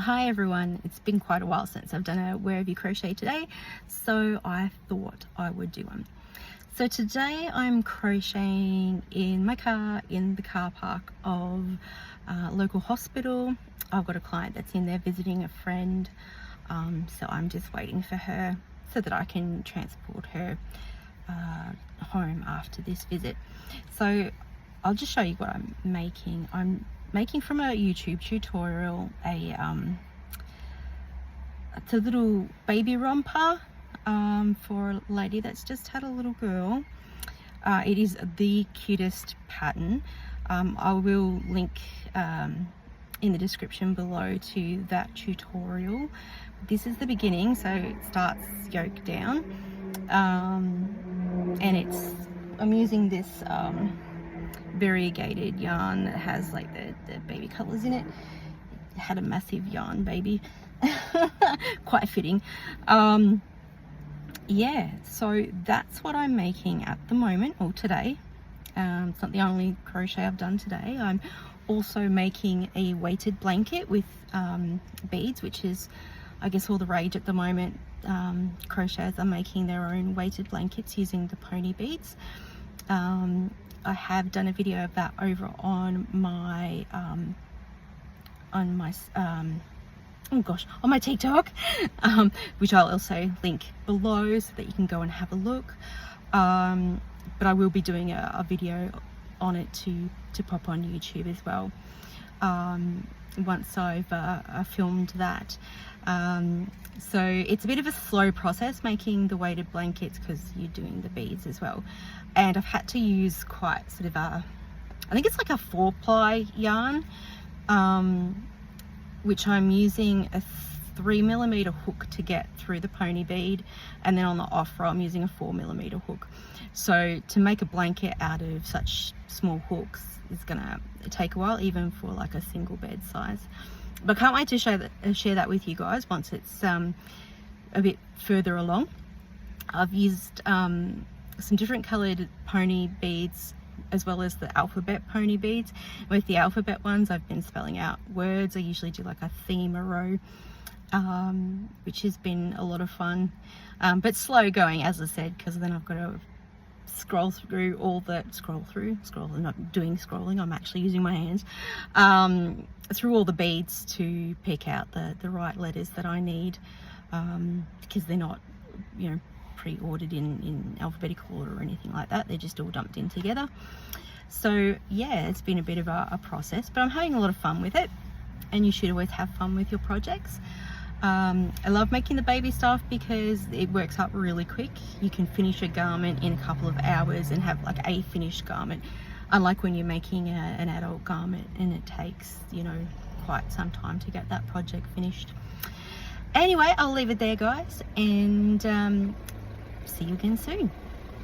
Hi everyone, it's been quite a while since I've done a Where Have You Crochet Today, so I thought I would do one. So today I'm crocheting in my car in the car park of a local hospital. I've got a client that's in there visiting a friend, so I'm just waiting for her so that I can transport her home after this visit. So I'll just show you what I'm making. I'm making from a YouTube tutorial it's a little baby romper for a lady that's just had a little girl. It is the cutest pattern. I will link in the description below to that tutorial. This is the beginning, so it starts yoke down, and I'm using this variegated yarn that has like the baby colors in it. It had a massive yarn baby. Quite fitting. Yeah, so that's what I'm making at the moment, or today. It's not the only crochet I've done today. I'm also making a weighted blanket with beads, which is I guess all the rage at the moment. Crocheters are making their own weighted blankets using the pony beads. I have done a video of that over on my on my TikTok, which I'll also link below so that you can go and have a look. But I will be doing a video on it to pop on YouTube as well, once I've filmed that. So it's a bit of a slow process making the weighted blankets because you're doing the beads as well, and I've had to use quite sort of I think it's like a 4-ply yarn, which I'm using a 3mm hook to get through the pony bead, and then on the off row I'm using a 4mm hook. So to make a blanket out of such small hooks is gonna take a while, even for like a single bed size. But I can't wait to share that with you guys once it's a bit further along. I've used some different colored pony beads as well as the alphabet pony beads. With the alphabet ones I've been spelling out words. I usually do like a theme a row, which has been a lot of fun, but slow going, as I said, because then I've got to scroll through all the I'm not doing scrolling, I'm actually using my hands, through all the beads to pick out the right letters that I need, because they're not, you know, pre-ordered in alphabetical order or anything like that. They're just all dumped in together. So yeah, it's been a bit of a process, but I'm having a lot of fun with it, and you should always have fun with your projects. I love making the baby stuff because it works up really quick. You can finish a garment in a couple of hours and have like a finished garment, unlike when you're making an adult garment and it takes, you know, quite some time to get that project finished. Anyway, I'll leave it there, guys, and see you again soon.